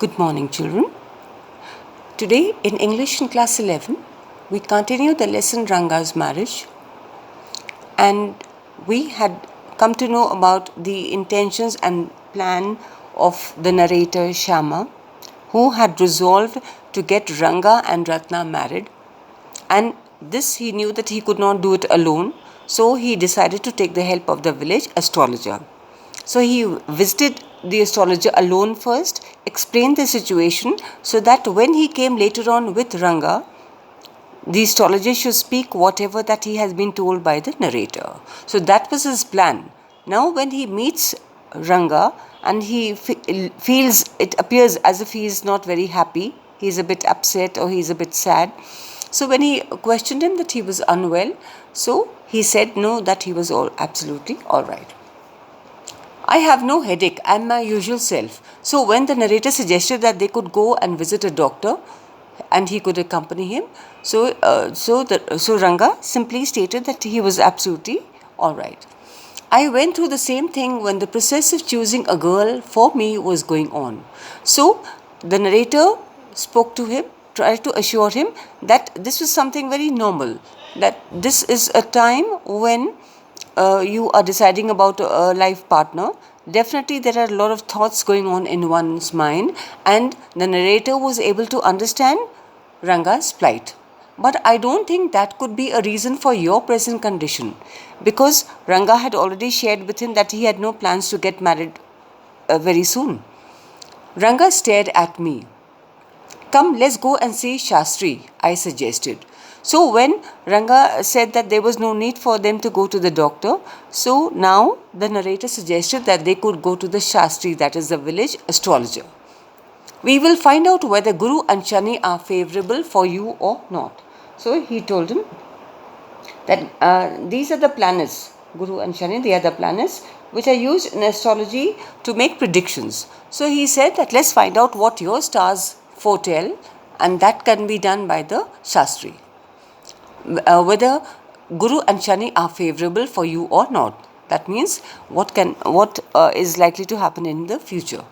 Good morning, children. Today in English in class 11, we continue the lesson Ranga'S marriage, and we had come to know about the intentions and plan of the narrator Shyama, who had resolved to get Ranga and Ratna married, and this he knew that he could not do it alone, so he decided to take the help of the village astrologer. So he visited the astrologer alone first, explained the situation so that when he came later on with Ranga, the astrologer should speak whatever that he has been told by the narrator. So that was his plan. Now when he meets Ranga and he feels, it appears as if he is not very happy, he is a bit upset or he is a bit sad. So when he questioned him that he was unwell, so he said no, that he was absolutely all right. I have no headache, I am my usual self. So when the narrator suggested that they could go and visit a doctor and he could accompany him, so Ranga simply stated that he was absolutely all right. I went through the same thing when the process of choosing a girl for me was going on. So the narrator spoke to him, tried to assure him that this was something very normal, that this is a time when you are deciding about a life partner. Definitely there are a lot of thoughts going on in one's mind, and the narrator was able to understand Ranga's plight. But I don't think that could be a reason for your present condition, because Ranga had already shared with him that he had no plans to get married very soon. Ranga stared at me. Come, let's go and see Shastri, I suggested. So when Ranga said that there was no need for them to go to the doctor, so now the narrator suggested that they could go to the Shastri, that is the village astrologer. We will find out whether Guru and Shani are favorable for you or not. So he told him that these are the planets, Guru and Shani, they are the planets which are used in astrology to make predictions. So he said that let's find out what your stars foretell, and that can be done by the Shastri. Whether Guru and Shani are favorable for you or not. That means what is likely to happen in the future.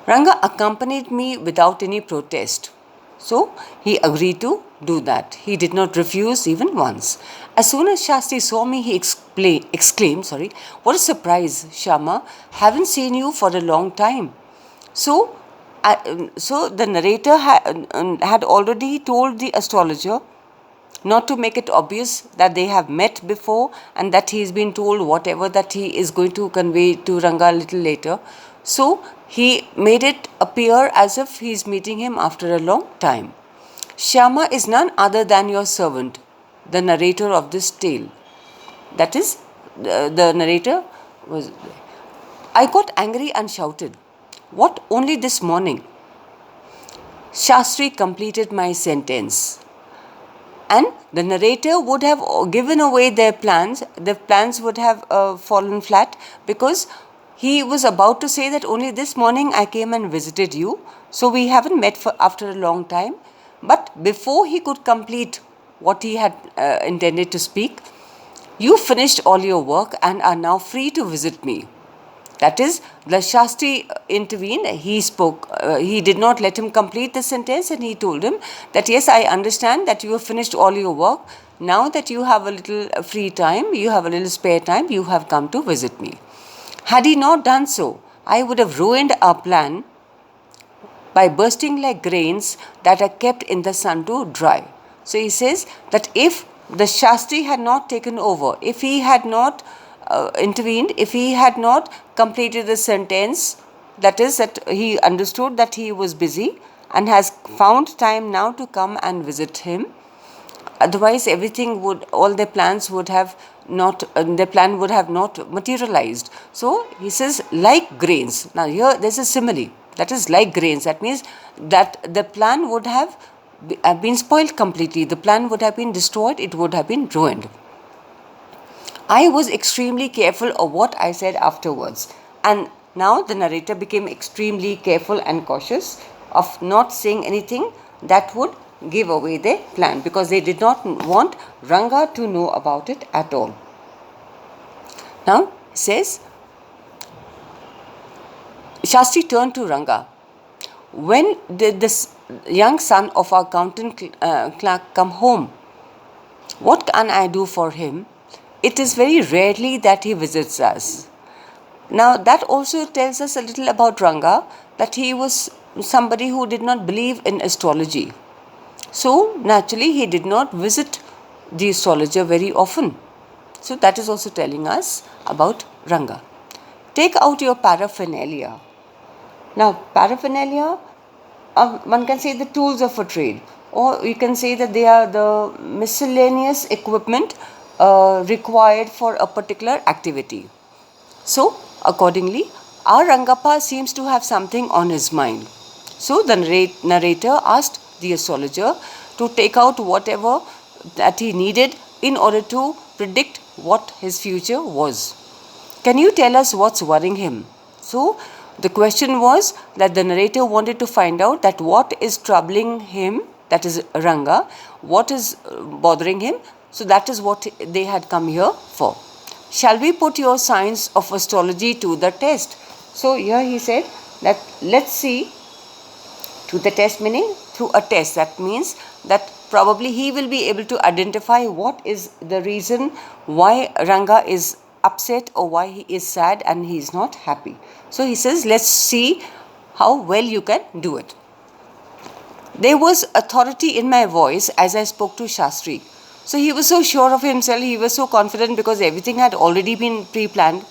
Ranga accompanied me without any protest. So he agreed to do that. He did not refuse even once. As soon as Shastri saw me, he exclaimed, "What a surprise, Shyama! Haven't seen you for a long time." So the narrator had already told the astrologer not to make it obvious that they have met before and that he has been told whatever that he is going to convey to Ranga a little later. So he made it appear as if he is meeting him after a long time. Shyama is none other than your servant, the narrator of this tale. That is, the narrator was. I got angry and shouted, "What, only this morning?" Shastri completed my sentence. And the narrator would have given away their plans. The plans would have fallen flat, because he was about to say that only this morning I came and visited you. So we haven't met for after a long time. But before he could complete what he had intended to speak, you finished all your work and are now free to visit me. That is, the Shastri intervened. He spoke. He did not let him complete the sentence, and he told him that, yes, I understand that you have finished all your work. Now that you have a little free time, you have a little spare time, you have come to visit me. Had he not done so, I would have ruined our plan by bursting like grains that are kept in the sun to dry. So he says that if the Shastri had not taken over, if he had not intervened, if he had not completed the sentence, that is, that he understood that he was busy and has found time now to come and visit him. Otherwise, all their plans would have not, their plan would have not materialized. So he says, like grains. Now here there's a simile. That is, like grains. That means that the plan would have been spoiled completely. The plan would have been destroyed. It would have been ruined. I was extremely careful of what I said afterwards. And now the narrator became extremely careful and cautious of not saying anything that would give away their plan, because they did not want Ranga to know about it at all. Now, it says, Shastri turned to Ranga. When did this young son of our accountant clerk come home? What can I do for him? It is very rarely that he visits us. Now, that also tells us a little about Ranga, that he was somebody who did not believe in astrology. So, naturally, he did not visit the astrologer very often. So, that is also telling us about Ranga. Take out your paraphernalia. Now, paraphernalia, one can say the tools of a trade, or you can say that they are the miscellaneous equipment required for a particular activity. So, accordingly, our Rangappa seems to have something on his mind. So, the narrator asked the astrologer to take out whatever that he needed in order to predict what his future was. Can you tell us what's worrying him? So, the question was that the narrator wanted to find out that what is troubling him, that is Ranga, what is bothering him. So, that is what they had come here for. Shall we put your science of astrology to the test? So, here he said that let's see, to the test meaning through a test. That means that probably he will be able to identify what is the reason why Ranga is upset or why he is sad and he is not happy. So he says, let's see how well you can do it. There was authority in my voice as I spoke to Shastri. So he was so sure of himself, he was so confident because everything had already been pre-planned.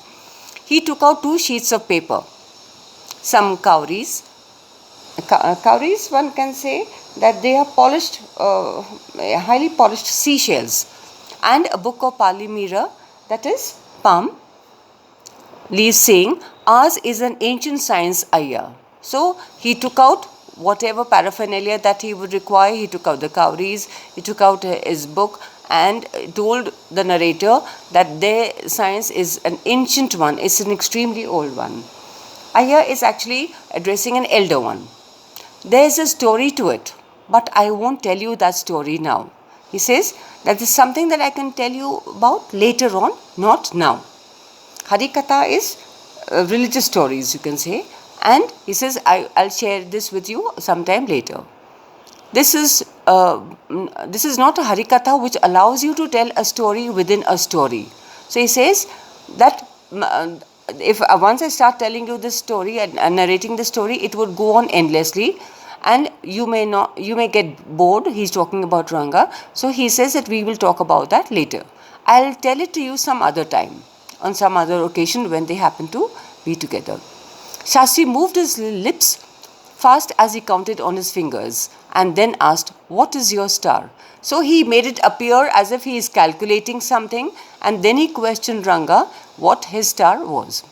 He took out 2 sheets of paper, some cowries. Cowries, one can say that they are polished, highly polished seashells, and a book of Pali Mira, that is palm leaves, saying, ours is an ancient science, Ayya. So he took out whatever paraphernalia that he would require. He took out the cowries, he took out his book, and told the narrator that their science is an ancient one, it's an extremely old one. Ayya is actually addressing an elder one. There's a story to it, but I won't tell you that story now. He says that is something that I can tell you about later on, not now. Harikatha is religious stories, you can say, and he says I'll share this with you sometime later. This is not a Harikatha which allows you to tell a story within a story. So he says that if once I start telling you this story and narrating the story, it would go on endlessly, and you may get bored. He's talking about Ranga, so he says that we will talk about that later. I'll tell it to you some other time, on some other occasion when they happen to be together. Shastri moved his lips fast as he counted on his fingers and then asked, what is your star? So he made it appear as if he is calculating something, and then he questioned Ranga what his star was.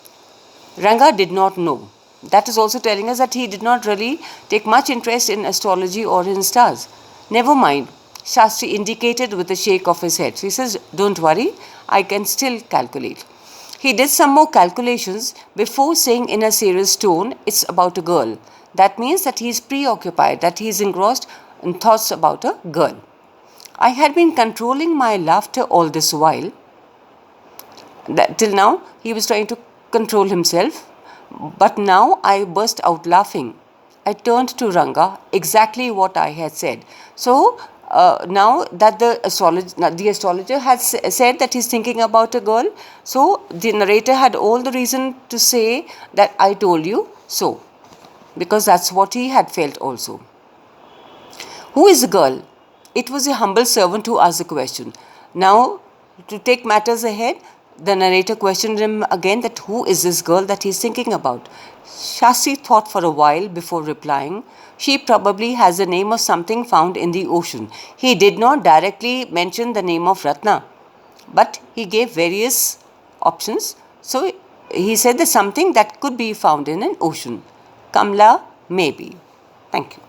Ranga did not know. That is also telling us that he did not really take much interest in astrology or in stars. Never mind, Shastri indicated with a shake of his head. So he says, don't worry, I can still calculate. He did some more calculations before saying in a serious tone, it's about a girl. That means that he is preoccupied, that he is engrossed in thoughts about a girl. I had been controlling my laughter all this while. Till now, he was trying to control himself, but now I burst out laughing. I turned to Ranga, exactly what I had said. So, now that the astrologer had said that he's thinking about a girl, so the narrator had all the reason to say that I told you so, because that's what he had felt also. Who is the girl? It was a humble servant who asked the question. Now, to take matters ahead, the narrator questioned him again that who is this girl that he is thinking about. Shastri thought for a while before replying. She probably has the name of something found in the ocean. He did not directly mention the name of Ratna, but he gave various options. So he said there's something that could be found in an ocean. Kamla, maybe. Thank you.